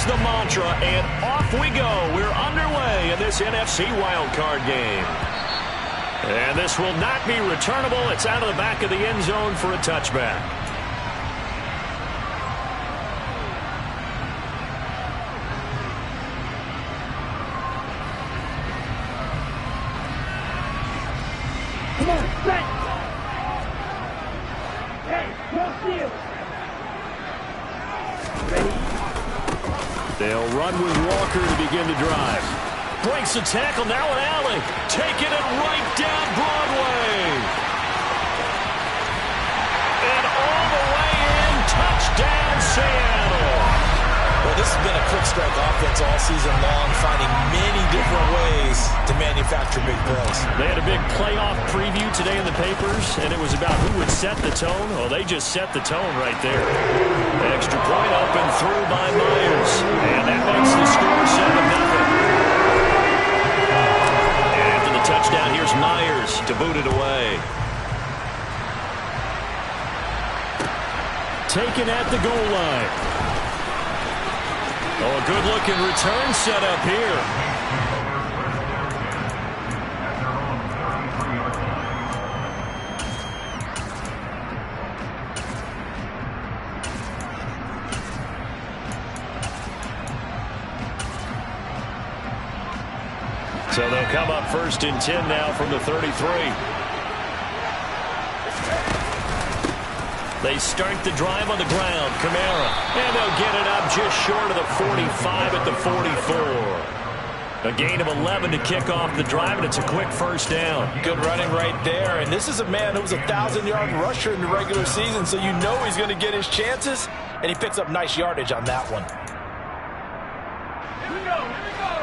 the mantra, and off we go. We're underway in this NFC wildcard game. And this will not be returnable. It's out of the back of the end zone for a touchback. Come on, set. Hey, go steal. Ready? They'll run with Walker to begin the drive. Breaks the tackle, now an alley. Taking it right down Broadway. And all the way in, touchdown Seattle. Well, this has been a quick strike offense all season long, finding many different ways to manufacture big plays. They had a big playoff preview today in the papers, and it was about who would set the tone. Well, they just set the tone right there. Extra point up and through by Myers. And that makes the score 7-0. After the touchdown, here's Myers to boot it away. Taken at the goal line. Oh, a good-looking return set up here. So they'll come up 1st and 10 now from the 33. They start the drive on the ground. Kamara. And they'll get it up just short of the 45 at the 44. A gain of 11 to kick off the drive, and it's a quick first down. Good running right there. And this is a man who was a 1,000-yard rusher in the regular season, so you know he's going to get his chances. And he picks up nice yardage on that one. Here we go, here we go.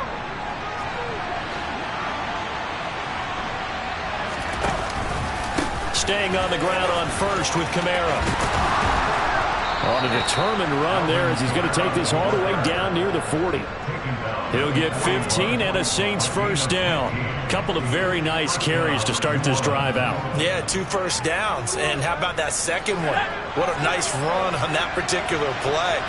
Staying on the ground on first with Kamara. On a determined run there as he's going to take this all the way down near the 40. He'll get 15 and a Saints first down. Couple of very nice carries to start this drive out. Yeah, 2 first downs. And how about that second one? What a nice run on that particular play.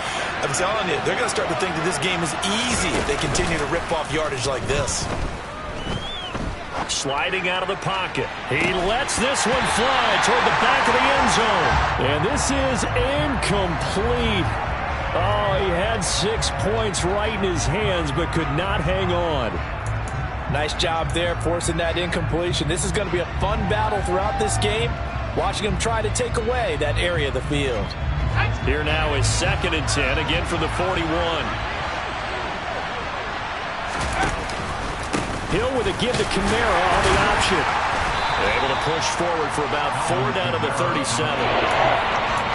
I'm telling you, they're going to start to think that this game is easy if they continue to rip off yardage like this. Sliding out of the pocket. He lets this one fly toward the back of the end zone. And this is incomplete. Oh, he had 6 points right in his hands, but could not hang on. Nice job there forcing that incompletion. This is going to be a fun battle throughout this game. Watching him try to take away that area of the field. Here now is 2nd and 10, again from the 41. Hill with a give to Kamara on the option. Able to push forward for about 4 down to the 37.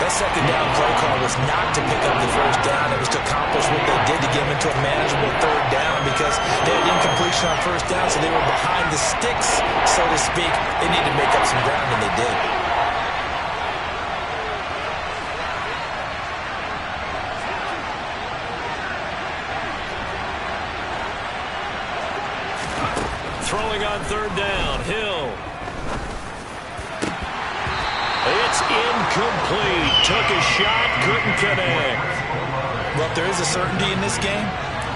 That second down play call was not to pick up the first down. It was to accomplish what they did to get them into a manageable 3rd down because they had incompletion on 1st down, so they were behind the sticks, so to speak. They needed to make up some ground, and they did. Throwing on 3rd down, Hill. It's incomplete. Took a shot, couldn't connect. Well, if there is a certainty in this game,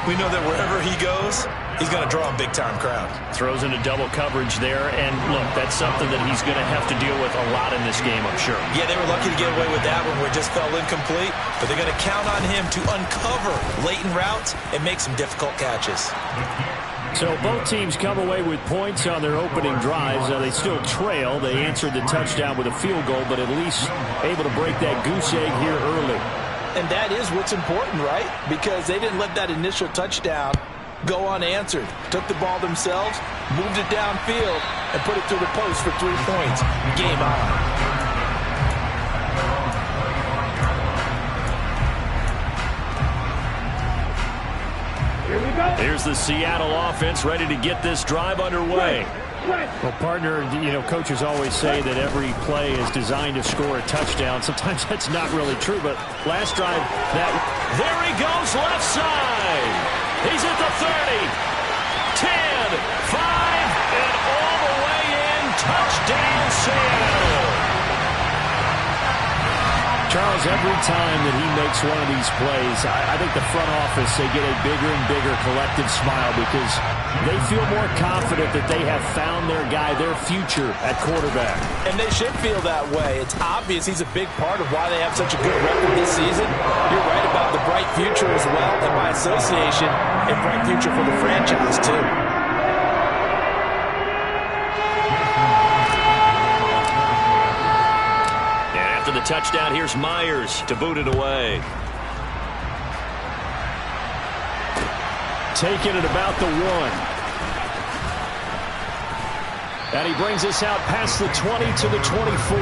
we know that wherever he goes, he's going to draw a big-time crowd. Throws into double coverage there, and look, that's something that he's going to have to deal with a lot in this game, I'm sure. Yeah, they were lucky to get away with that one where it just fell incomplete, but they're going to count on him to uncover latent routes and make some difficult catches. So both teams come away with points on their opening drives. Now they still trail. They answered the touchdown with a field goal, but at least able to break that goose egg here early. And that is what's important, right? Because they didn't let that initial touchdown go unanswered. Took the ball themselves, moved it downfield, and put it through the post for 3 points. Game on. Here's the Seattle offense ready to get this drive underway. Well, partner, coaches always say that every play is designed to score a touchdown. Sometimes that's not really true, but last drive, there he goes left side. He's at the 30, 10, 5, and all the way in. Touchdown, Seattle. Charles, every time that he makes one of these plays, I think the front office, they get a bigger and bigger collective smile because they feel more confident that they have found their guy, their future at quarterback. And they should feel that way. It's obvious he's a big part of why they have such a good record this season. You're right about the bright future as well, and by association, a bright future for the franchise, too. After the touchdown, here's Myers to boot it away. Taking it about the 1. And he brings us out past the 20 to the 24.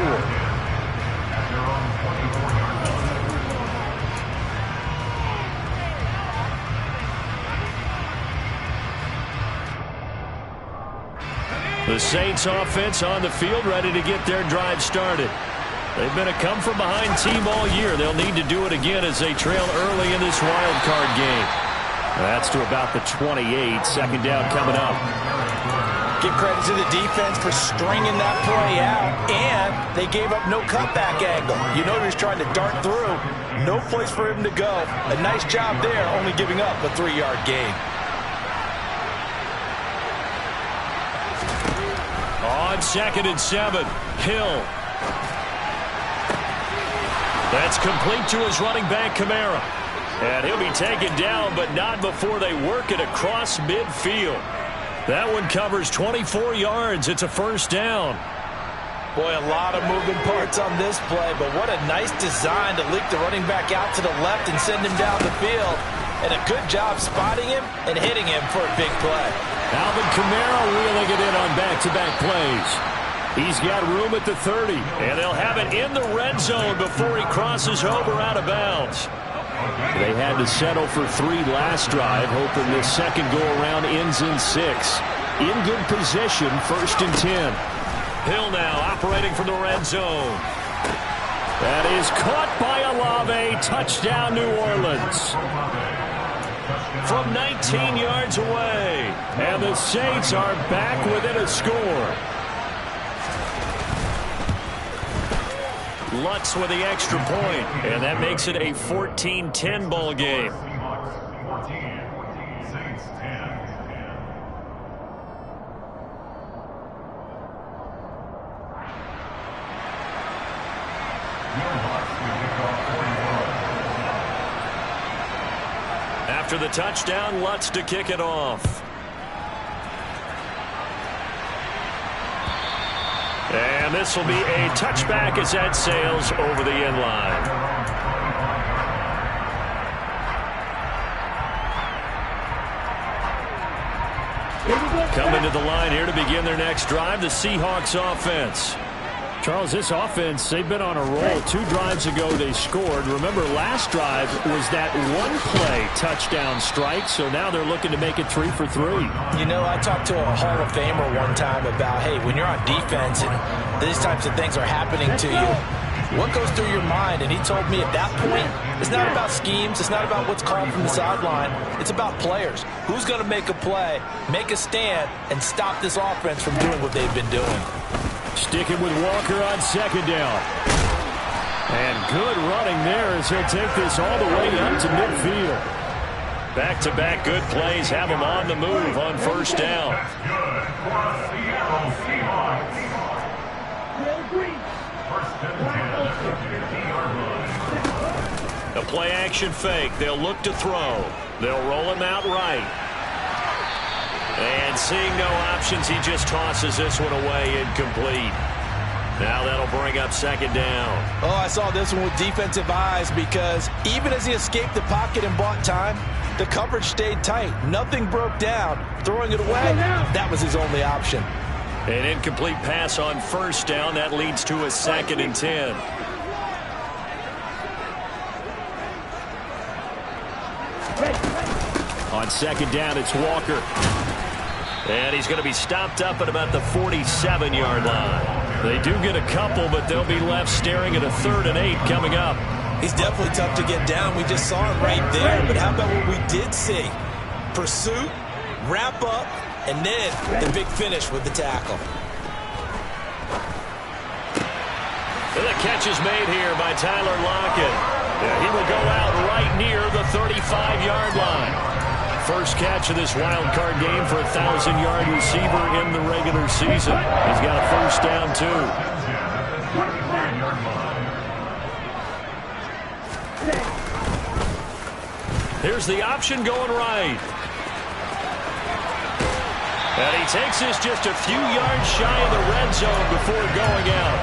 The Saints offense on the field, ready to get their drive started. They've been a come-from-behind team all year. They'll need to do it again as they trail early in this wild card game. That's to about the 28. Second down coming up. Give credit to the defense for stringing that play out, and they gave up no cutback angle. You know he was trying to dart through. No place for him to go. A nice job there, only giving up a 3-yard gain. On 2nd and 7, Hill. That's complete to his running back, Kamara. And he'll be taken down, but not before they work it across midfield. That one covers 24 yards. It's a first down. Boy, a lot of moving parts on this play, but what a nice design to leak the running back out to the left and send him down the field. And a good job spotting him and hitting him for a big play. Alvin Kamara wheeling it in on back-to-back plays. He's got room at the 30, and they'll have it in the red zone before he crosses over out of bounds. They had to settle for 3 last drive, hoping this second go-around ends in 6. In good position, 1st and 10. Hill now operating from the red zone. That is caught by Olave. Touchdown, New Orleans. From 19 yards away, and the Saints are back within a score. Lutz with the extra point, and that makes it a 14-10 ball game. After the touchdown, Lutz to kick it off. And this will be a touchback as that sails over the end line. Coming to the line here to begin their next drive, the Seahawks offense. Charles, this offense, they've been on a roll. 2 drives ago they scored. Remember, last drive was that one-play touchdown strike, so now they're looking to make it 3 for 3. You know, I talked to a Hall of Famer one time about, hey, when you're on defense and these types of things are happening to you, what goes through your mind? And he told me at that point, it's not about schemes, it's not about what's called from the sideline, it's about players. Who's going to make a play, make a stand, and stop this offense from doing what they've been doing? Sticking with Walker on 2nd down. And good running there as he'll take this all the way up to midfield. Back-to-back good plays have him on the move on 1st down. A play-action fake. They'll look to throw. They'll roll him out right. And seeing no options, he just tosses this one away incomplete. Now that'll bring up 2nd down. Oh, I saw this one with defensive eyes because even as he escaped the pocket and bought time, the coverage stayed tight. Nothing broke down. Throwing it away, that was his only option. An incomplete pass on 1st down. That leads to a 2nd and 10. On 2nd down, it's Walker. And he's going to be stopped up at about the 47-yard line. They do get a couple, but they'll be left staring at a 3rd and 8 coming up. He's definitely tough to get down. We just saw him right there. But how about what we did see? Pursuit, wrap up, and then the big finish with the tackle. And the catch is made here by Tyler Lockett. He will go out right near the 35-yard line. First catch of this wild card game for a 1,000-yard receiver in the regular season. He's got a first down, too. Here's the option going right. And he takes this just a few yards shy of the red zone before going out.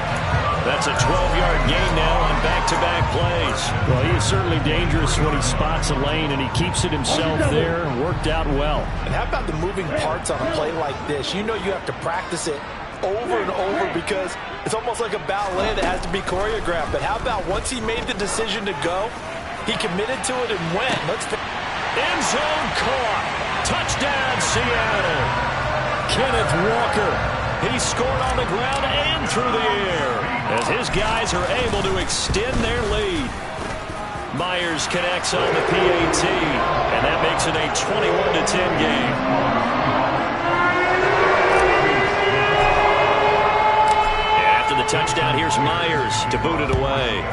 That's a 12-yard gain now on back-to-back plays. Well, he is certainly dangerous when he spots a lane, and he keeps it himself there and worked out well. And how about the moving parts on a play like this? You know you have to practice it over and over because it's almost like a ballet that has to be choreographed. But how about once he made the decision to go, he committed to it and went. End zone caught. Touchdown, Seattle. Kenneth Walker. He scored on the ground and through the air as his guys are able to extend their lead. Myers connects on the PAT, and that makes it a 21-10 game. And after the touchdown, here's Myers to boot it away.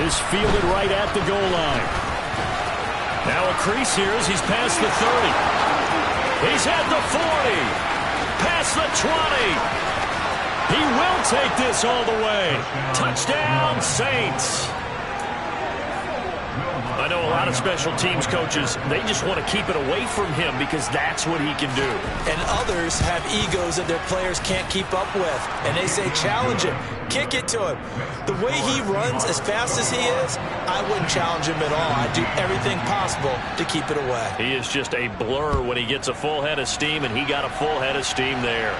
This fielded right at the goal line. Now a crease here as he's past the 30. He's at the 40. Past the 20. He will take this all the way. Touchdown, Saints. I know a lot of special teams coaches, they just want to keep it away from him because that's what he can do. And others have egos that their players can't keep up with. And they say, challenge him. Kick it to him. The way he runs as fast as he is, I wouldn't challenge him at all. I'd do everything possible to keep it away. He is just a blur when he gets a full head of steam, and he got a full head of steam there.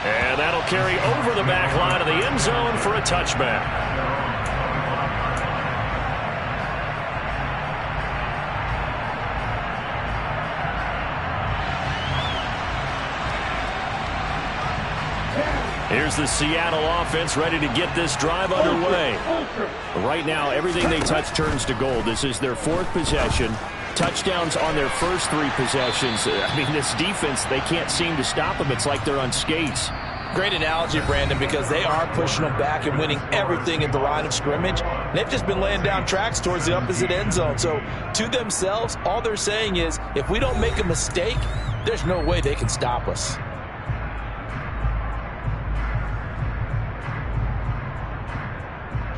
And that'll carry over the back line of the end zone for a touchback. Here's the Seattle offense ready to get this drive underway. Right now, everything they touch turns to gold. This is their fourth possession. Touchdowns on their first three possessions. I mean, this defense, they can't seem to stop them. It's like they're on skates. Great analogy, Brandon, because they are pushing them back and winning everything at the line of scrimmage. They've just been laying down tracks towards the opposite end zone. So, to themselves, all they're saying is, if we don't make a mistake, there's no way they can stop us.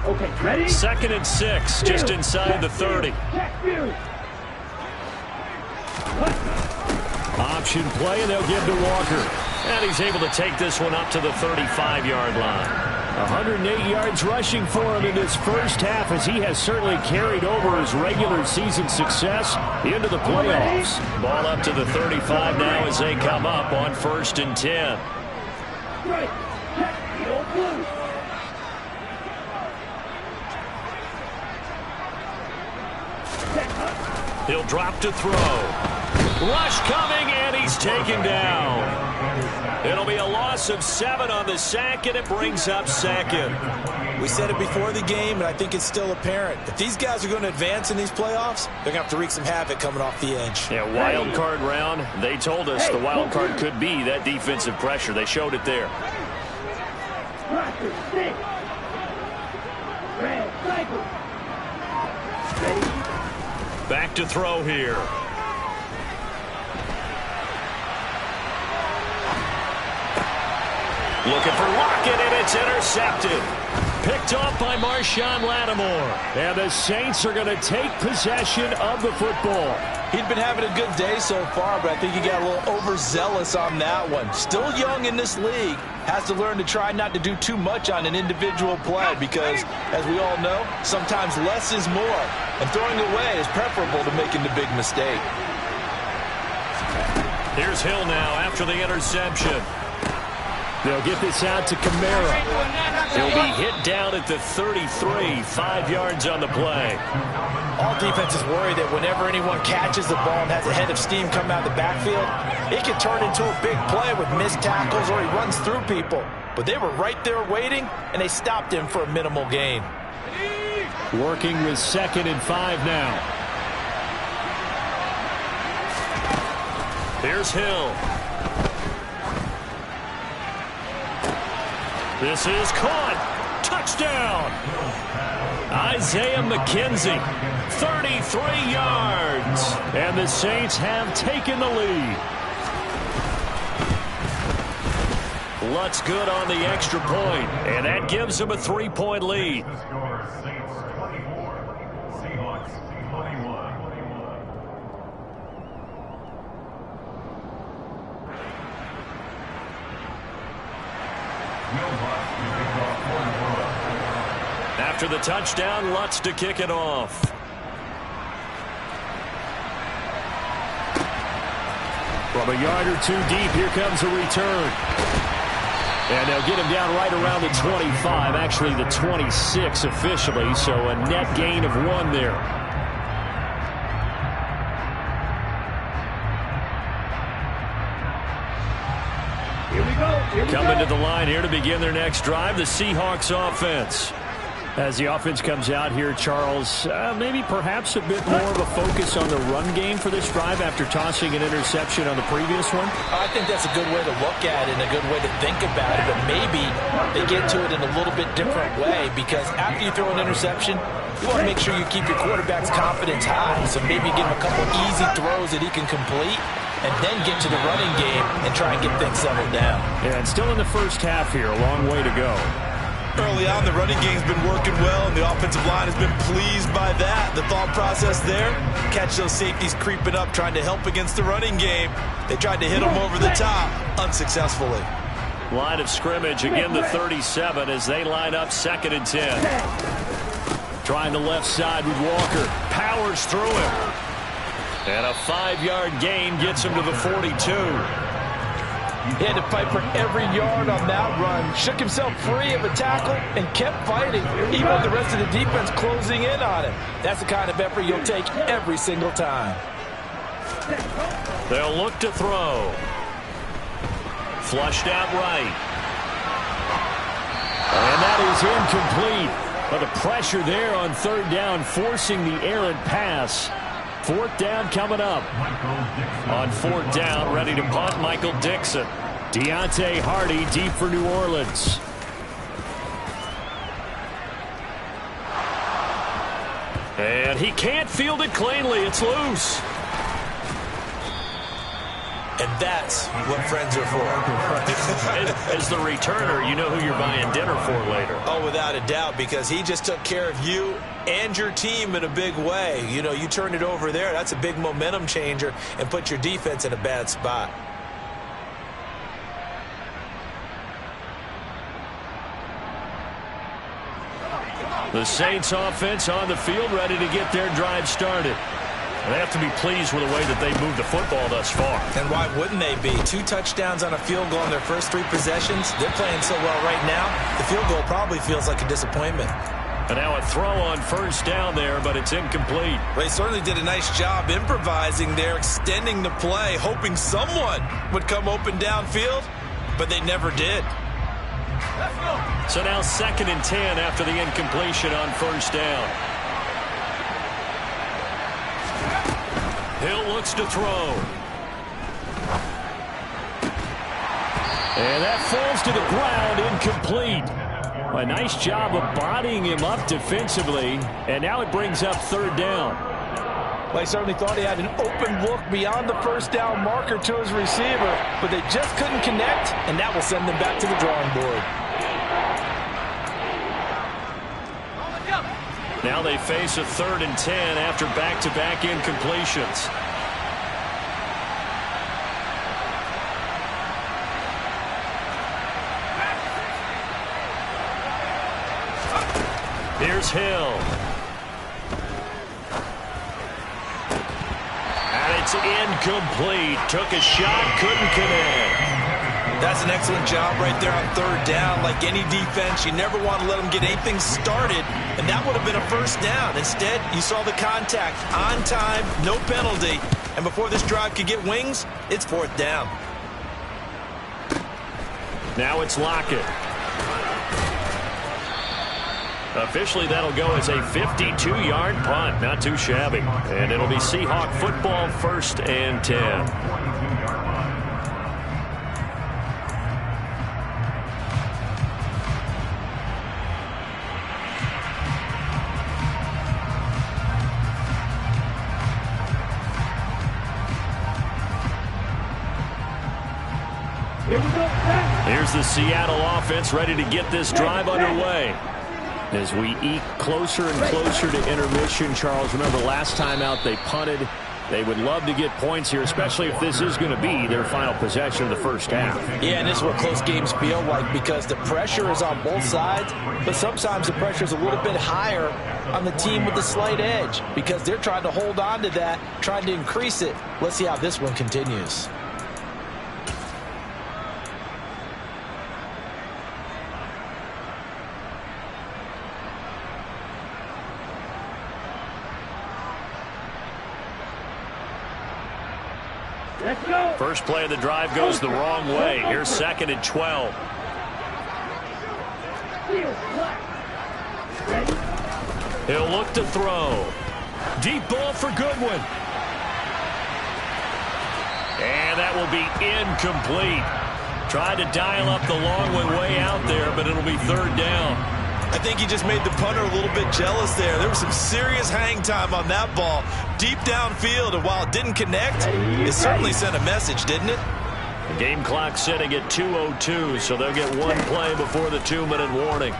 Okay, ready? 2nd and 6, just inside the 30. Option play, and they'll give to Walker. And he's able to take this one up to the 35-yard line. 108 yards rushing for him in this first half, as he has certainly carried over his regular season success into the playoffs. Ball up to the 35 now as they come up on 1st and 10. Right. Check the old blue. He'll drop to throw. Rush coming, and he's taken down. It'll be a loss of 7 on the sack, and it brings up 2nd. We said it before the game, and I think it's still apparent. If these guys are going to advance in these playoffs, they're going to have to wreak some havoc coming off the edge. Yeah, wild card round. They told us the wild card could be that defensive pressure. They showed it there. Back to throw here. Looking for Lockett, and it's intercepted. Picked off by Marshawn Lattimore. And the Saints are going to take possession of the football. He'd been having a good day so far, but I think he got a little overzealous on that one. Still young in this league. Has to learn to try not to do too much on an individual play because, as we all know, sometimes less is more. And throwing away is preferable to making the big mistake. Here's Hill now after the interception. They'll get this out to Kamara. He'll be hit down at the 33, 5 yards on the play. All defenses worry that whenever anyone catches the ball and has a head of steam come out of the backfield, it can turn into a big play with missed tackles or he runs through people. But they were right there waiting, and they stopped him for a minimal gain. Working with 2nd and 5 now. Here's Hill. This is caught. Touchdown. Isaiah McKenzie, 33 yards. And the Saints have taken the lead. Lutz good on the extra point, and that gives them a 3-point lead. After the touchdown, Lutz to kick it off. From a yard or two deep, here comes a return. And they'll get him down right around the 25, actually the 26 officially, so a net gain of 1 there. Here we go. Coming to the line here to begin their next drive, the Seahawks offense. As the offense comes out here, Charles, maybe perhaps a bit more of a focus on the run game for this drive after tossing an interception on the previous one? I think that's a good way to look at it and a good way to think about it, but maybe they get to it in a little bit different way, because after you throw an interception, you want to make sure you keep your quarterback's confidence high. So maybe give him a couple easy throws that he can complete, and then get to the running game and try and get things settled down. Yeah, and still in the first half here, a long way to go. Early on, the running game's been working well, and the offensive line has been pleased by that. The thought process there, catch those safeties creeping up, trying to help against the running game. They tried to hit them over the top, unsuccessfully. Line of scrimmage, again the 37 as they line up 2nd and 10. Trying the left side with Walker. Powers through him. And a 5-yard gain gets him to the 42. He had to fight for every yard on that run. Shook himself free of a tackle and kept fighting, even with the rest of the defense closing in on him. That's the kind of effort you'll take every single time. They'll look to throw. Flushed out right. And that is incomplete. But the pressure there on 3rd down, forcing the errant pass. 4th down coming up. On 4th down, ready to punt, Michael Dixon. Deontay Hardy deep for New Orleans. And he can't field it cleanly. It's loose. And that's what friends are for. As the returner, you know who you're buying dinner for later. Oh, without a doubt, because he just took care of you and your team in a big way. You know, you turn it over there, that's a big momentum changer, and put your defense in a bad spot. The Saints offense on the field, ready to get their drive started. They have to be pleased with the way that they moved the football thus far. And why wouldn't they be? 2 touchdowns on a field goal in their first 3 possessions. They're playing so well right now, the field goal probably feels like a disappointment. And now a throw on 1st down there, but it's incomplete. Well, they certainly did a nice job improvising there, extending the play, hoping someone would come open downfield, but they never did. So now 2nd and 10 after the incompletion on 1st down. Hill looks to throw. And that falls to the ground, incomplete. A nice job of bodying him up defensively, and now it brings up 3rd down. Well, he certainly thought he had an open look beyond the 1st down marker to his receiver, but they just couldn't connect, and that will send them back to the drawing board. Now they face a 3rd and 10 after back-to-back incompletions. Here's Hill. And it's incomplete. Took a shot, couldn't connect. That's an excellent job right there on 3rd down. Like any defense, you never want to let them get anything started, and that would have been a 1st down. Instead, you saw the contact on time, no penalty, and before this drive could get wings, it's 4th down. Now it's Lockett. Officially, that'll go as a 52-yard punt. Not too shabby. And it'll be Seahawk football, 1st and 10. Here's the Seattle offense ready to get this drive underway. As we eke closer and closer to intermission, Charles, remember last time out they punted. They would love to get points here, especially if this is going to be their final possession of the first half. Yeah, and this is what close games feel like because the pressure is on both sides, but sometimes the pressure is a little bit higher on the team with the slight edge because they're trying to hold on to that, trying to increase it. Let's see how this one continues. First play of the drive goes the wrong way. Here's 2nd and 12. He'll look to throw. Deep ball for Goodwin. And that will be incomplete. Tried to dial up the long way out there, but it'll be 3rd down. I think he just made the punter a little bit jealous there. There was some serious hang time on that ball. Deep downfield, and while it didn't connect, it certainly sent a message, didn't it? The game clock sitting at 2:02, so they'll get one play before the 2-minute warning.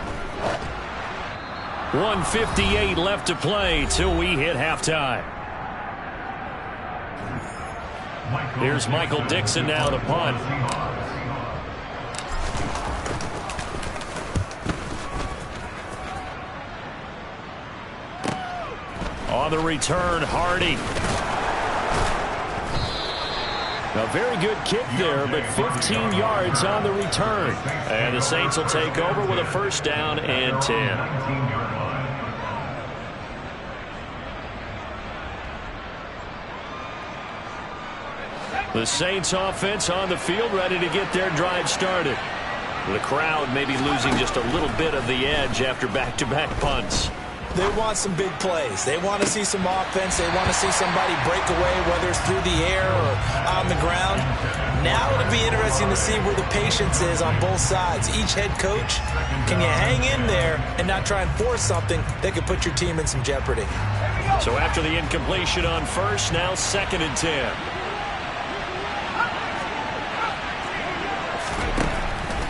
1:58 left to play till we hit halftime. Here's Michael Dixon now to punt. On the return, Hardy. A very good kick there, but 15 yards on the return. And the Saints will take over with a 1st down and 10. The Saints offense on the field, ready to get their drive started. The crowd maybe losing just a little bit of the edge after back-to-back punts. They want some big plays. They want to see some offense. They want to see somebody break away, whether it's through the air or on the ground. Now it'll be interesting to see where the patience is on both sides. Each head coach, can you hang in there and not try and force something that could put your team in some jeopardy? So after the incompletion on 1st, now 2nd and 10.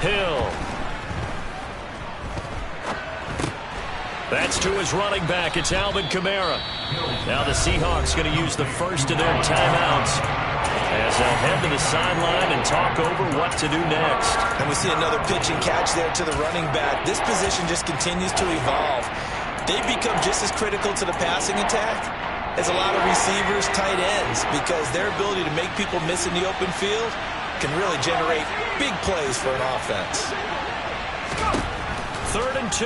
Hill. That's to his running back. It's Alvin Kamara. Now the Seahawks going to use the first of their timeouts as they'll head to the sideline and talk over what to do next. And we see another pitch and catch there to the running back. This position just continues to evolve. They've become just as critical to the passing attack as a lot of receivers, tight ends, because their ability to make people miss in the open field can really generate big plays for an offense. 3rd and 2,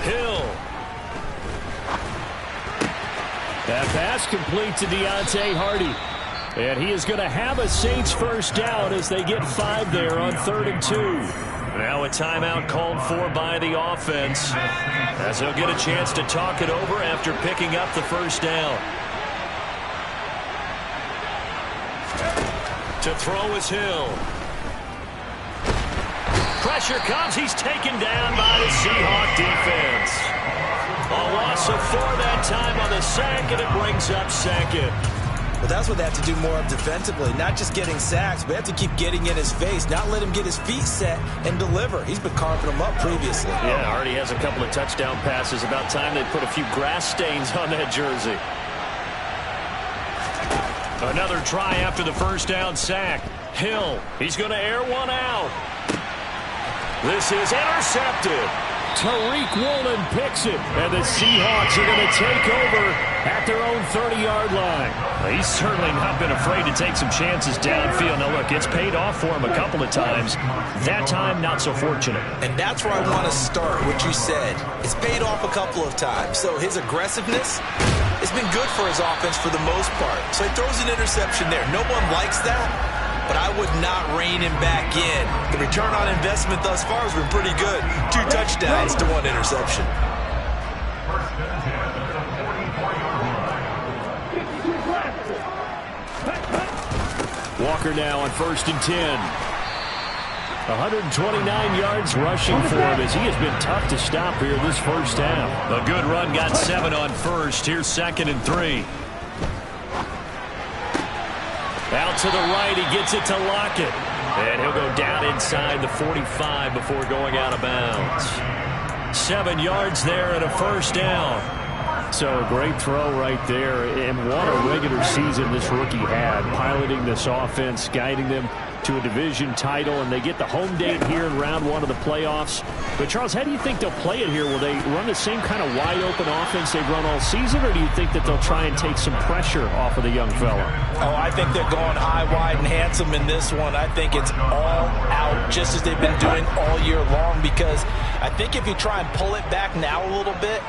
Hill. That pass complete to Deontay Hardy. And he is going to have a Saints 1st down as they get 5 there on 3rd and 2. Now a timeout called for by the offense as they'll get a chance to talk it over after picking up the 1st down. To throw is Hill. Pressure comes. He's taken down by the Seahawk defense. A loss of 4 that time on the sack, and it brings up 2nd. Well, that's what they have to do more of defensively. Not just getting sacks, but have to keep getting in his face, not let him get his feet set and deliver. He's been carving them up previously. Yeah, already has a couple of touchdown passes. About time they put a few grass stains on that jersey. Another try after the 1st down sack. Hill, he's going to air one out. This is intercepted. Tariq Woolen picks it, and the Seahawks are going to take over at their own 30-yard line. He's certainly not been afraid to take some chances downfield. Now, look, it's paid off for him a couple of times. That time, not so fortunate. And that's where I want to start, what you said. It's paid off a couple of times. So his aggressiveness has been good for his offense for the most part. So he throws an interception there. No one likes that. But I would not rein him back in. The return on investment thus far has been pretty good. 2 touchdowns to 1 interception. Walker now on 1st and 10. 129 yards rushing for him as he has been tough to stop here this 1st half. A good run, got 7 on 1st. Here's 2nd and 3. Out to the right, he gets it to Lockett. And he'll go down inside the 45 before going out of bounds. 7 yards there and a first down. So a great throw right there. And what a regular season this rookie had, piloting this offense, guiding them to a division title, and they get the home date here in round 1 of the playoffs. But, Charles, how do you think they'll play it here? Will they run the same kind of wide-open offense they've run all season, or do you think that they'll try and take some pressure off of the young fella? Oh, I think they're going high, wide, and handsome in this one. I think it's all out, just as they've been doing all year long, because I think if you try and pull it back now a little bit,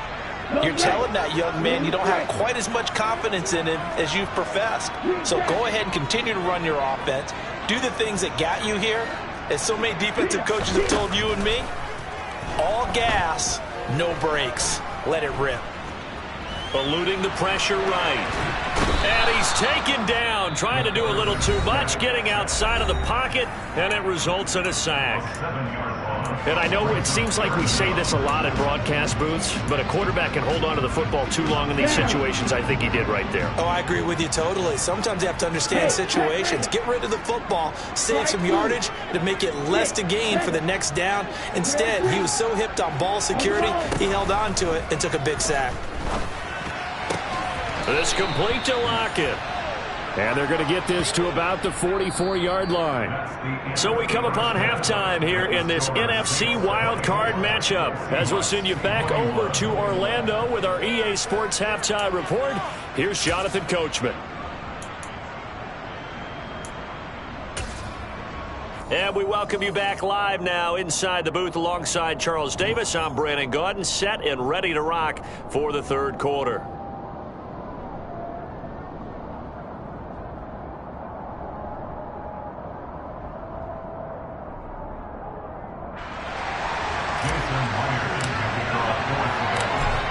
you're telling that young man you don't have quite as much confidence in him as you've professed. So go ahead and continue to run your offense. Do the things that got you here. As so many defensive coaches have told you and me, all gas, no brakes. Let it rip. Eluding the pressure right. And he's taken down, trying to do a little too much, getting outside of the pocket, and it results in a sack. And I know it seems like we say this a lot in broadcast booths, but a quarterback can hold on to the football too long in these situations. I think he did right there. Oh, I agree with you totally. Sometimes you have to understand situations. Get rid of the football, save some yardage to make it less to gain for the next down. Instead, he was so hipped on ball security, he held on to it and took a big sack. This complete to Lockett. And they're going to get this to about the 44-yard line. So we come upon halftime here in this NFC wildcard matchup, as we'll send you back over to Orlando with our EA Sports Halftime Report. Here's Jonathan Coachman. And we welcome you back live now inside the booth alongside Charles Davis. I'm Brandon Gaudin, set and ready to rock for the third quarter.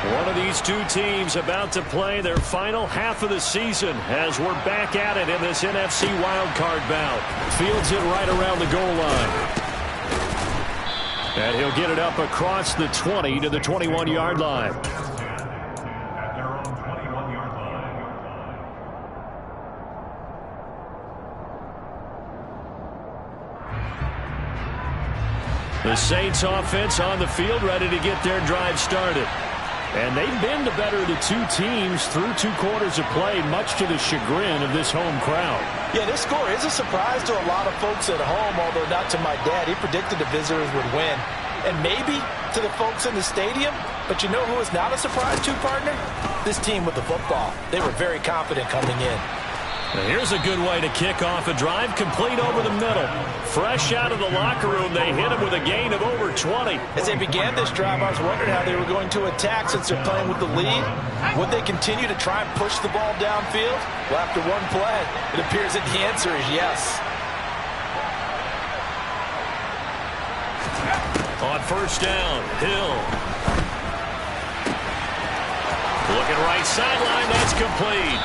One of these two teams about to play their final half of the season as we're back at it in this NFC wildcard bout. Fields it right around the goal line. And he'll get it up across the 20 to the 21-yard line. The Saints offense on the field, ready to get their drive started. And they've been the better of the two teams through 2 quarters of play, much to the chagrin of this home crowd. Yeah, this score is a surprise to a lot of folks at home, although not to my dad. He predicted the visitors would win. And maybe to the folks in the stadium, but you know who is not a surprise to, partner? This team with the football. They were very confident coming in. Here's a good way to kick off a drive, complete over the middle. Fresh out of the locker room, they hit him with a gain of over 20. As they began this drive, I was wondering how they were going to attack since they're playing with the lead. Would they continue to try and push the ball downfield? Well, after one play, it appears that the answer is yes. On first down, Hill. Looking right sideline, that's complete.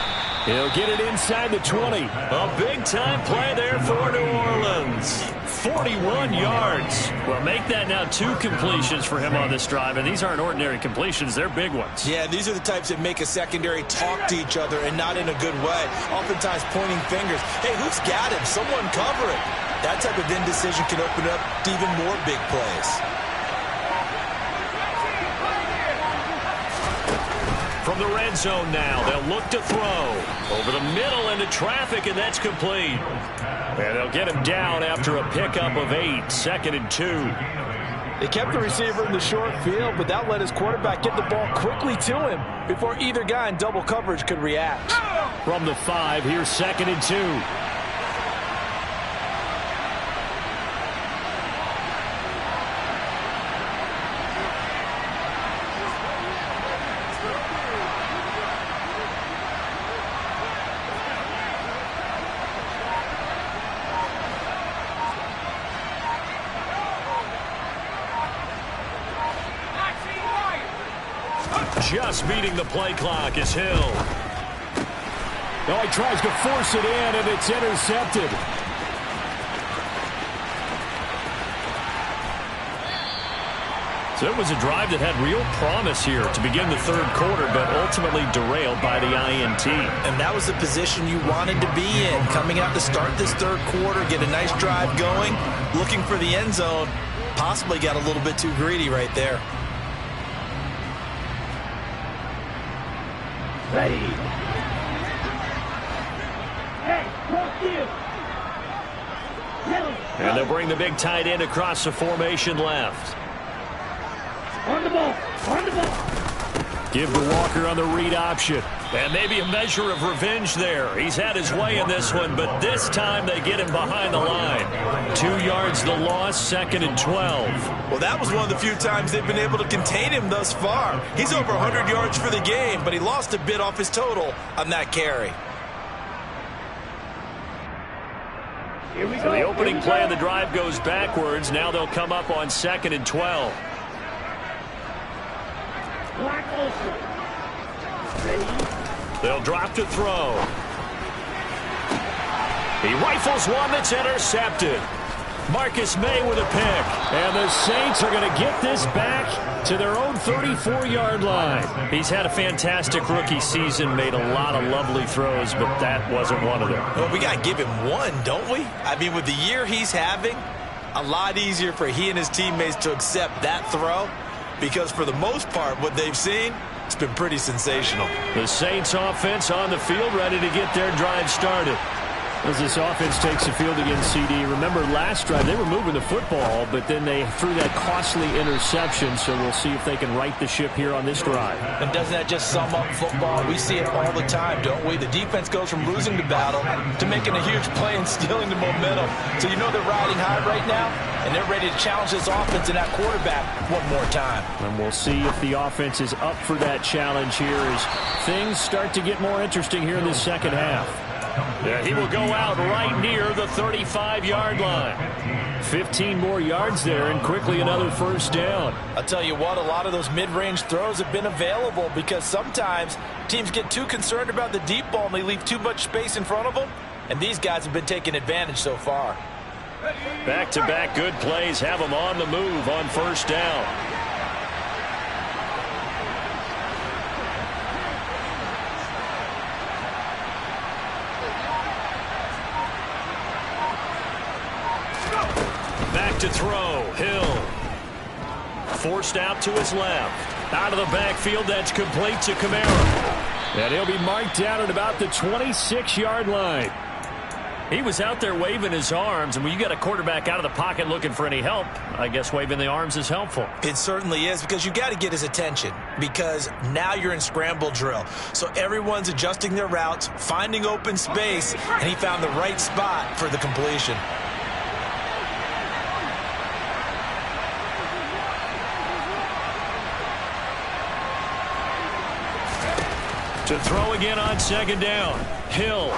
He'll get it inside the 20. A big-time play there for New Orleans. 41 yards. Well, make that now 2 completions for him on this drive, and these aren't ordinary completions. They're big ones. Yeah, these are the types that make a secondary talk to each other, and not in a good way. Oftentimes pointing fingers. Hey, who's got him? Someone cover it. That type of indecision can open up to even more big plays. From the red zone now, they'll look to throw. Over the middle into traffic, and that's complete. And they'll get him down after a pickup of 8, 2nd and 2. They kept the receiver in the short field, but that let his quarterback get the ball quickly to him before either guy in double coverage could react. From the 5, here's 2nd and 2. Just beating the play clock is Hill. Oh, he tries to force it in, and it's intercepted. So it was a drive that had real promise here to begin the third quarter, but ultimately derailed by the INT. And that was the position you wanted to be in, coming out to start this third quarter, get a nice drive going, looking for the end zone. Possibly got a little bit too greedy right there. Ready. Hey, cross you. And they'll bring the big tight end across the formation left. On the ball. On the ball. Give to Walker on the read option. And maybe a measure of revenge there. He's had his way in this one, but this time they get him behind the line. 2 yards the loss, 2nd and 12. Well, that was one of the few times they've been able to contain him thus far. He's over 100 yards for the game, but he lost a bit off his total on that carry. Here we go. So the opening play of the drive goes backwards. Now they'll come up on 2nd and 12. Black Olsen. Ready. They'll drop to throw. He rifles one that's intercepted. Marcus May with a pick. And the Saints are going to get this back to their own 34-yard line. He's had a fantastic rookie season, made a lot of lovely throws, but that wasn't one of them. Well, we got to give him one, don't we? I mean, with the year he's having, a lot easier for he and his teammates to accept that throw, because for the most part, what they've seen, it's been pretty sensational. The Saints offense on the field, ready to get their drive started. As this offense takes the field against CD. Remember last drive, they were moving the football, but then they threw that costly interception, so we'll see if they can right the ship here on this drive. And doesn't that just sum up football? We see it all the time, don't we? The defense goes from losing the battle to making a huge play and stealing the momentum. So you know they're riding high right now, and they're ready to challenge this offense and that quarterback one more time. And we'll see if the offense is up for that challenge here as things start to get more interesting here in the second half. Yeah, he will go out right near the 35-yard line. 15 more yards there and quickly another first down. I'll tell you what, a lot of those mid-range throws have been available because sometimes teams get too concerned about the deep ball and they leave too much space in front of them. And these guys have been taking advantage so far. Back-to-back good plays have them on the move on first down. To throw, Hill. Forced out to his left. Out of the backfield, that's complete to Kamara. And he'll be marked down at about the 26-yard line. He was out there waving his arms, and when you got a quarterback out of the pocket looking for any help, I guess waving the arms is helpful. It certainly is, because you got to get his attention, because now you're in scramble drill. So everyone's adjusting their routes, finding open space, and he found the right spot for the completion. To throw again on second down. Hill.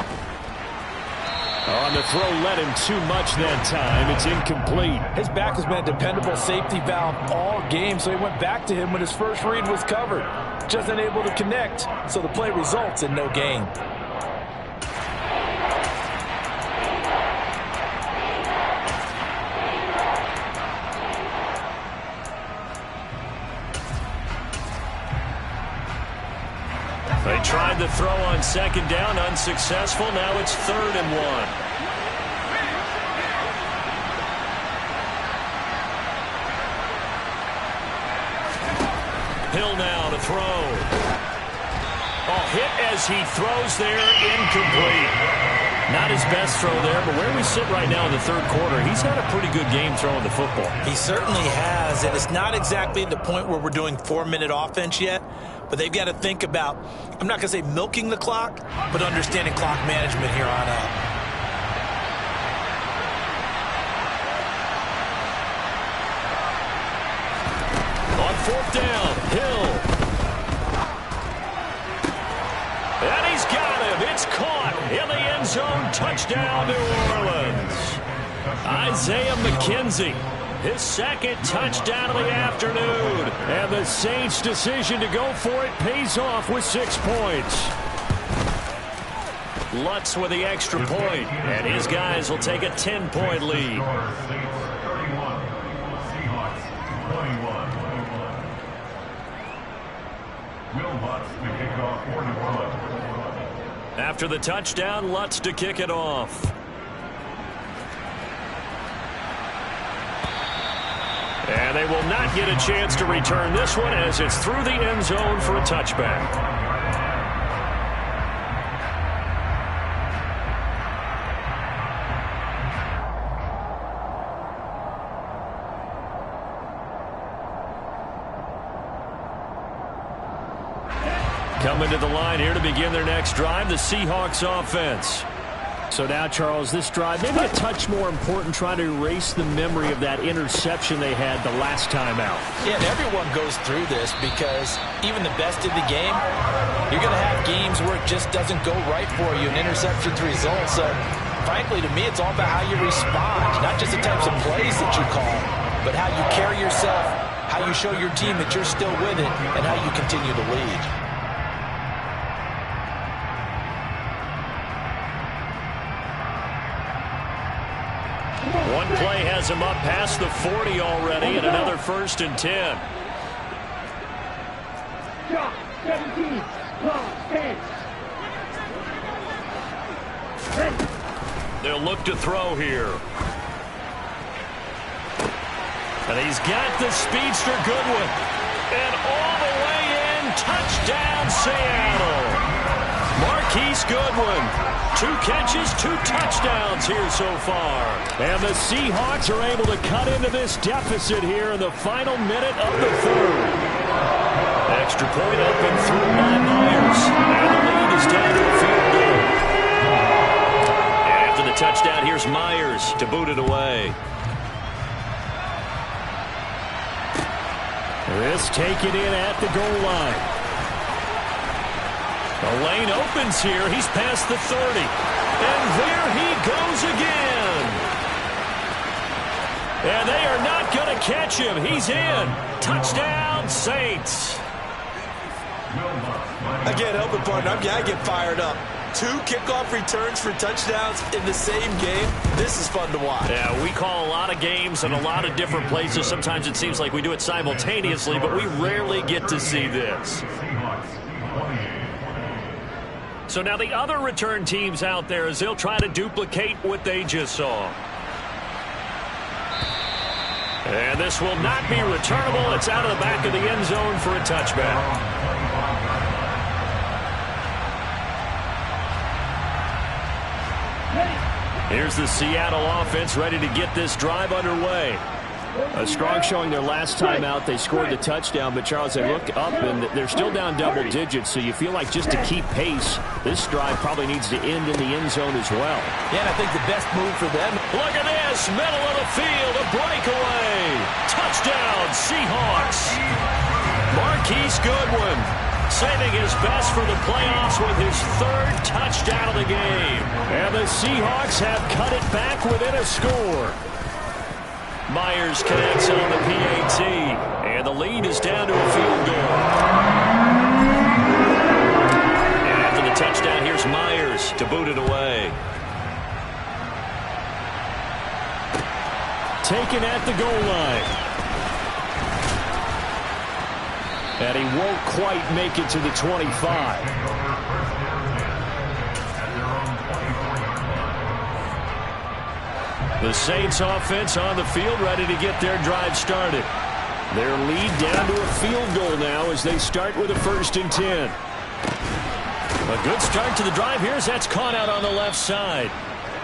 On the throw, led him too much that time. It's incomplete. His back has been a dependable safety valve all game, so he went back to him when his first read was covered. Just unable to connect, so the play results in no gain. They tried the throw on second down, unsuccessful. Now it's 3rd and 1. Hill now to throw. Oh, hit as he throws there, incomplete. Not his best throw there, but where we sit right now in the third quarter, he's had a pretty good game throwing the football. He certainly has, and it's not exactly the point where we're doing 4-minute offense yet, but they've got to think about, I'm not going to say milking the clock, but understanding clock management here on out. On 4th down, Hill. And he's got him. It's caught in the end zone. Touchdown, New Orleans. Isaiah McKenzie, his 2nd touchdown of the afternoon. And the Saints' decision to go for it pays off with 6 points. Lutz with the extra point, and his guys will take a 10-point lead. After the touchdown, Lutz to kick it off. And they will not get a chance to return this one as it's through the end zone for a touchback. Coming to the line here to begin their next drive, the Seahawks offense. So now, Charles, this drive, maybe a touch more important, trying to erase the memory of that interception they had the last time out. Yeah, and everyone goes through this because even the best in the game, you're going to have games where it just doesn't go right for you, and interceptions result. So, frankly, to me, it's all about how you respond, not just the types of plays that you call, but how you carry yourself, how you show your team that you're still with it, and how you continue to lead. One play has him up past the 40 already, and another 1st and 10. Drop, 17, ball, 10. They'll look to throw here. And he's got the speedster Goodwin. And all the way in, touchdown Seattle. Marquise Goodwin, 2 catches, 2 touchdowns here so far. And the Seahawks are able to cut into this deficit here in the final minute of the 3rd. Extra point up and through by Myers. And the lead is down to a field goal. And after the touchdown, here's Myers to boot it away. This taken in at the goal line. The lane opens here. He's past the 30. And there he goes again. And they are not going to catch him. He's in. Touchdown, Saints. I can't help it, partner. I get fired up. 2 kickoff returns for touchdowns in the same game. This is fun to watch. Yeah, we call a lot of games in a lot of different places. Sometimes it seems like we do it simultaneously, but we rarely get to see this. So now the other return teams out there as they'll try to duplicate what they just saw. And this will not be returnable. It's out of the back of the end zone for a touchback. Here's the Seattle offense ready to get this drive underway. A strong showing their last time out. They scored the touchdown, but, Charles, they look up, and they're still down double digits, so you feel like just to keep pace, this drive probably needs to end in the end zone as well. Yeah, and I think the best move for them. Look at this, middle of the field, a breakaway. Touchdown, Seahawks. Marquise Goodwin saving his best for the playoffs with his 3rd touchdown of the game. And the Seahawks have cut it back within a score. Myers connects on the PAT, and the lead is down to a field goal. And after the touchdown, here's Myers to boot it away. Taken at the goal line. And he won't quite make it to the 25. The Saints offense on the field ready to get their drive started. Their lead down to a field goal now as they start with a 1st and 10. A good start to the drive here as that's caught out on the left side.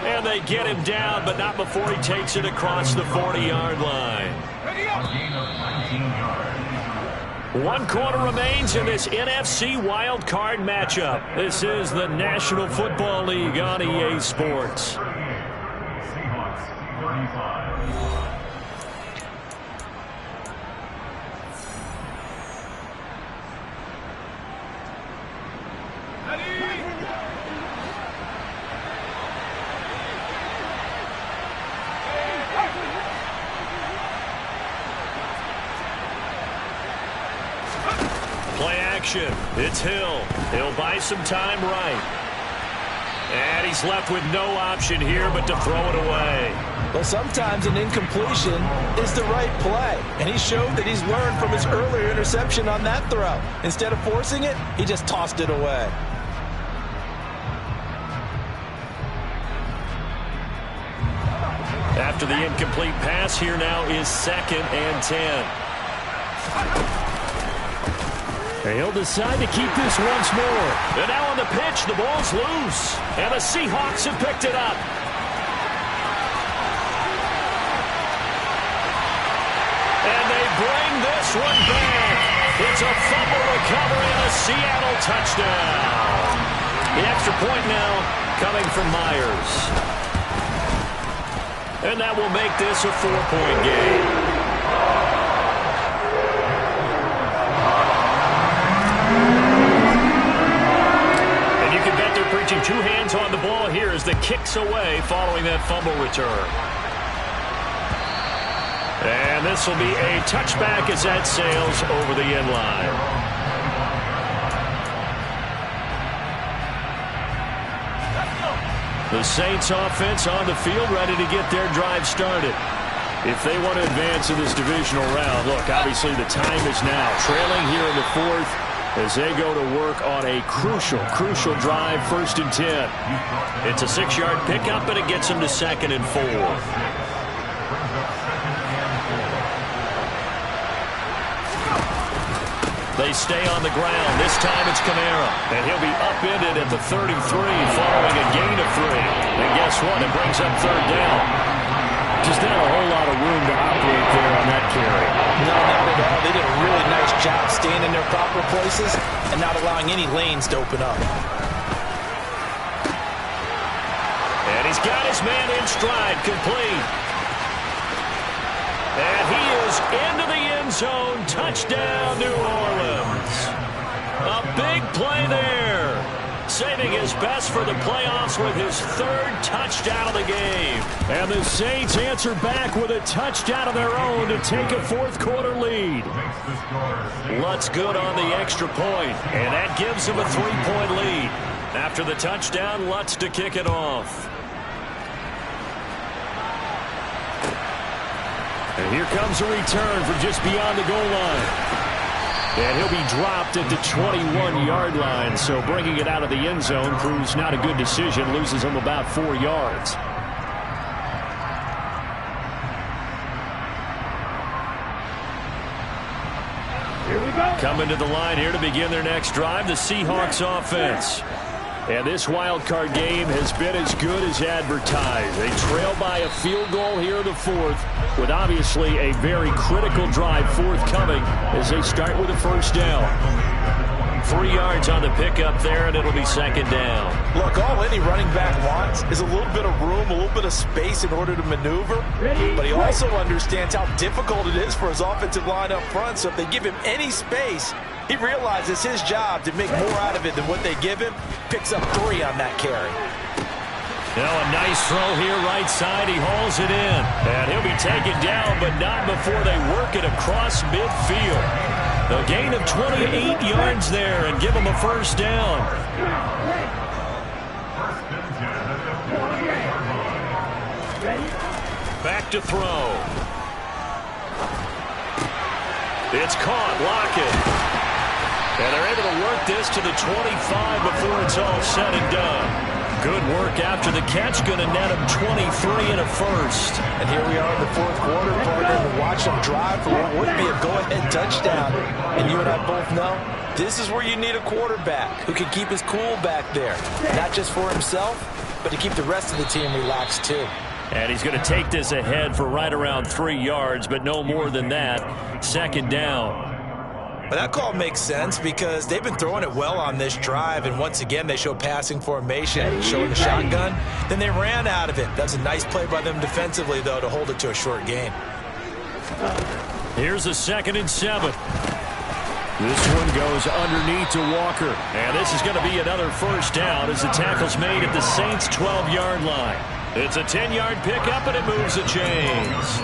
And they get him down, but not before he takes it across the 40-yard line. 1 quarter remains in this NFC Wild Card matchup. This is the National Football League on EA Sports. Play action. It's Hill. He'll buy some time right. And he's left with no option here but to throw it away. Well, sometimes an incompletion is the right play, and he showed that he's learned from his earlier interception on that throw. Instead of forcing it, he just tossed it away. After the incomplete pass, here now is 2nd and 10. He'll decide to keep this once more. And now on the pitch, the ball's loose. And the Seahawks have picked it up. And they bring this one back. It's a fumble recovery and a Seattle touchdown. The extra point now coming from Myers. And that will make this a 4-point game. Preaching 2 hands on the ball here as the kick's away following that fumble return. And this will be a touchback as that sails over the end line. The Saints offense on the field ready to get their drive started. If they want to advance in this divisional round, look, obviously the time is now. Trailing here in the 4th. As they go to work on a crucial drive, 1st and 10. It's a 6-yard pickup, and it gets them to 2nd and 4. They stay on the ground. This time it's Kamara. And he'll be upended at the 33 following a gain of 3. And guess what? It brings up 3rd down. Just not a whole lot of room to operate there on that carry. No, not at all. They did a really nice job staying in their proper places and not allowing any lanes to open up. And he's got his man in stride, complete. And he is into the end zone. Touchdown, New Orleans. A big play there. Saving his best for the playoffs with his 3rd touchdown of the game. And the Saints answer back with a touchdown of their own to take a 4th quarter lead. Lutz good on the extra point, and that gives him a 3-point lead. After the touchdown, Lutz to kick it off. And here comes a return from just beyond the goal line. And he'll be dropped at the 21-yard line, so bringing it out of the end zone proves not a good decision, loses him about 4 yards. Here we go. Coming to the line here to begin their next drive, the Seahawks offense. And this wild card game has been as good as advertised. They trail by a field goal here in the 4th, with obviously a very critical drive forthcoming as they start with a 1st down. 3 yards on the pickup there, and it'll be 2nd down. Look, all any running back wants is a little bit of room, a little bit of space in order to maneuver. But he also understands how difficult it is for his offensive line up front. So if they give him any space, he realizes his job to make more out of it than what they give him. Picks up 3 on that carry. Now a nice throw here right side. He hauls it in. And he'll be taken down, but not before they work it across midfield. A gain of 28 yards there and give him a 1st down. Back to throw. It's caught. Lockett. And they're able to work this to the 25 before it's all said and done. Good work after the catch. Going to net him 23 and a 1st. And here we are in the 4th quarter, partner, to watch him drive for what would be a go-ahead touchdown. And you and I both know this is where you need a quarterback who can keep his cool back there. Not just for himself, but to keep the rest of the team relaxed too. And he's going to take this ahead for right around 3 yards, but no more than that. 2nd down. But that call makes sense because they've been throwing it well on this drive, and once again they show passing formation, showing the shotgun. Then they ran out of it. That's a nice play by them defensively, though, to hold it to a short gain. Here's a 2nd and 7. This one goes underneath to Walker. And this is going to be another 1st down as the tackle's made at the Saints' 12-yard line. It's a 10-yard pickup, and it moves the chains.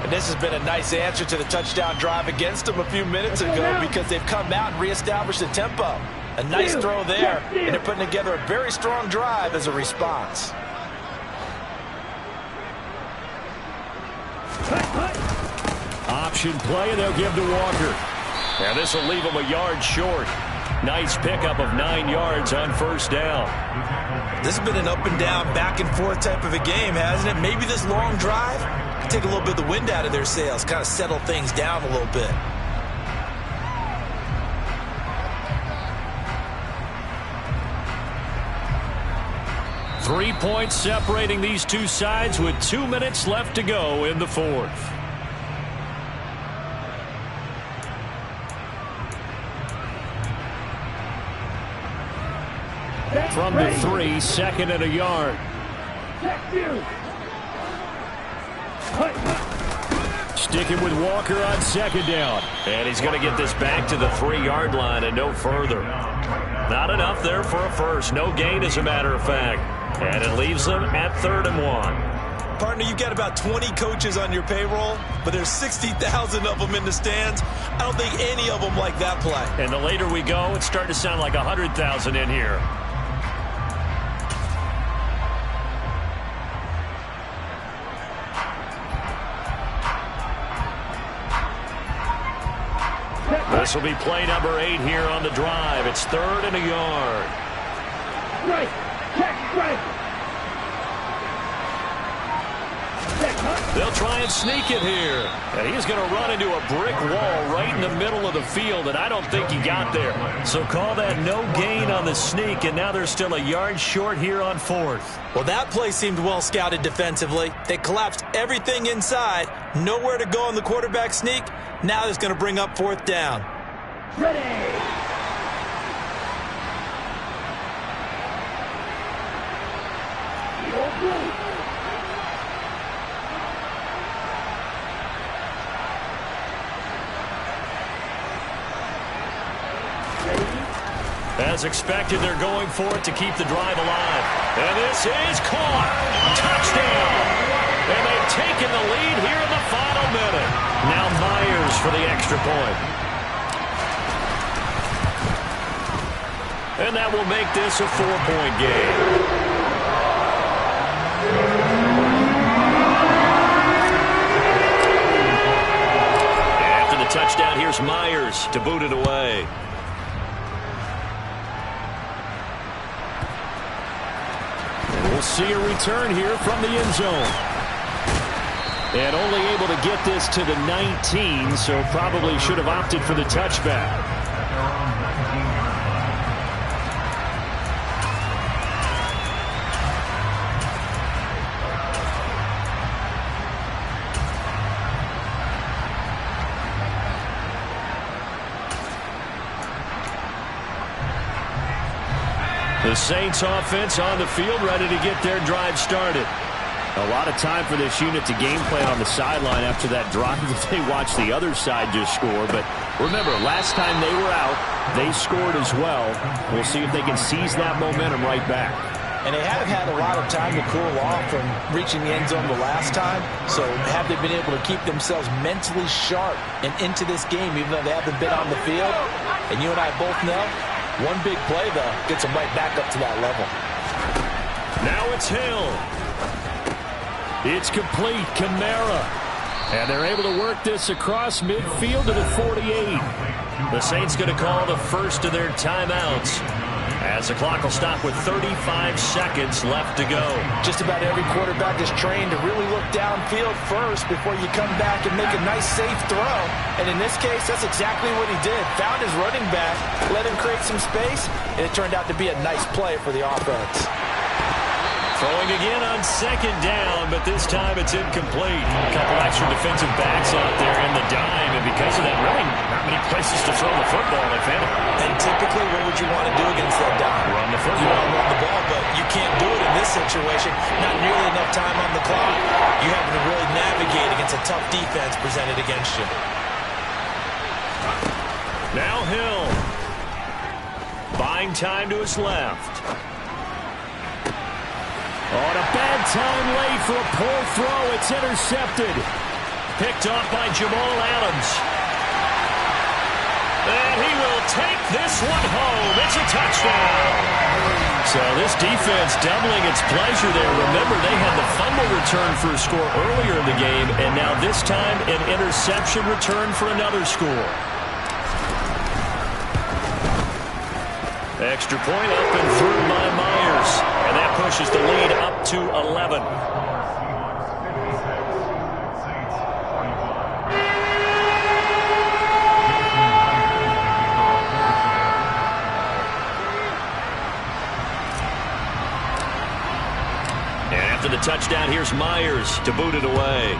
And this has been a nice answer to the touchdown drive against them a few minutes ago because they've come out and reestablished the tempo. A nice throw there, and they're putting together a very strong drive as a response. option play, and they'll give to Walker. And this will leave him a yard short. Nice pickup of 9 yards on first down. This has been an up and down, back and forth type of a game, hasn't it? Maybe this long drive can take a little bit of the wind out of their sails, kind of settle things down a little bit. Three points separating these two sides with 2 minutes left to go in the fourth. From the 3, second and a yard. Sticking with Walker on second down. And he's going to get this back to the 3-yard line and no further. Not enough there for a first. No gain, as a matter of fact. And it leaves them at 3rd and 1. Partner, you've got about 20 coaches on your payroll, but there's 60,000 of them in the stands. I don't think any of them like that play. And the later we go, it's starting to sound like 100,000 in here. This will be play number 8 here on the drive. It's 3rd and a yard. Right. Check, right. They'll try and sneak it here. And he's going to run into a brick wall right in the middle of the field, and I don't think he got there. So call that no gain on the sneak, and now they're still a yard short here on 4th. Well, that play seemed well scouted defensively. They collapsed everything inside. Nowhere to go on the quarterback sneak. Now it's going to bring up 4th down. Ready. As expected, they're going for it to keep the drive alive. And this is caught. Touchdown. And they've taken the lead here in the final minute. Now Myers for the extra point. And that will make this a 4-point game. After the touchdown, here's Myers to boot it away. We'll see a return here from the end zone. And only able to get this to the 19, so probably should have opted for the touchback. The Saints offense on the field, ready to get their drive started. A lot of time for this unit to game plan on the sideline after that drive that they watched the other side just score. But remember, last time they were out, they scored as well. We'll see if they can seize that momentum right back. And they haven't had a lot of time to cool off from reaching the end zone the last time. So have they been able to keep themselves mentally sharp and into this game, even though they haven't been on the field? And you and I both know, one big play, though, gets them right back up to that level. Now it's Hill. It's complete. Kamara. And they're able to work this across midfield to the 48. The Saints going to call the first of their timeouts, as the clock will stop with 35 seconds left to go. Just about every quarterback is trained to really look downfield first before you come back and make a nice, safe throw. And in this case, that's exactly what he did. Found his running back, let him create some space, and it turned out to be a nice play for the offense. Throwing again on second down, but this time it's incomplete. A couple extra defensive backs out there in the dime, and because of that, really not many places to throw the football, if any. And typically, what would you want to do against that dime? Run the football. You want to run the ball, but you can't do it in this situation. Not nearly enough time on the clock. You have to really navigate against a tough defense presented against you. Now Hill. Buying time to his left. On a bad time late for a poor throw. It's intercepted. Picked off by Jamal Adams. And he will take this one home. It's a touchdown. So this defense doubling its pleasure there. Remember, they had the fumble return for a score earlier in the game, and now this time an interception return for another score. Extra point up and through by Myers, and that pushes the lead up to 11. And after the touchdown, here's Myers to boot it away.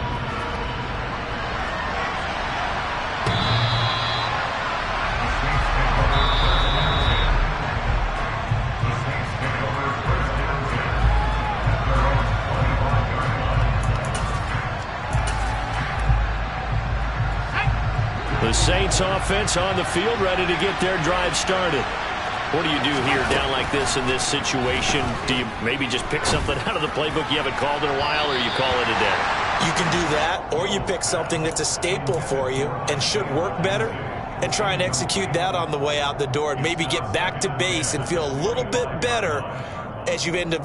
The Saints offense on the field, ready to get their drive started. What do you do here down like this in this situation? Do you maybe just pick something out of the playbook you haven't called in a while, or you call it a day? You can do that, or you pick something that's a staple for you and should work better and try and execute that on the way out the door and maybe get back to base and feel a little bit better as you end a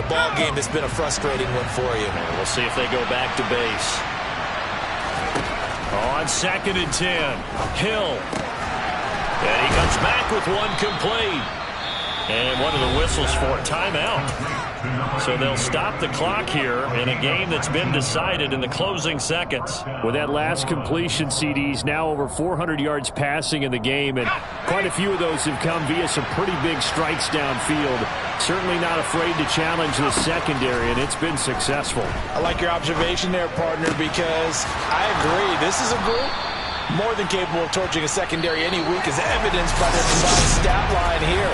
ball game that's been a frustrating one for you. And we'll see if they go back to base. On 2nd and 10, Hill. And he comes back with one complete. And one of the whistles for a timeout. So they'll stop the clock here in a game that's been decided in the closing seconds. With that last completion, CD's now over 400 yards passing in the game, and quite a few of those have come via some pretty big strikes downfield. Certainly not afraid to challenge the secondary, and it's been successful. I like your observation there, partner, because I agree. This is a group more than capable of torching a secondary any week, as evidenced by their combined stat line here.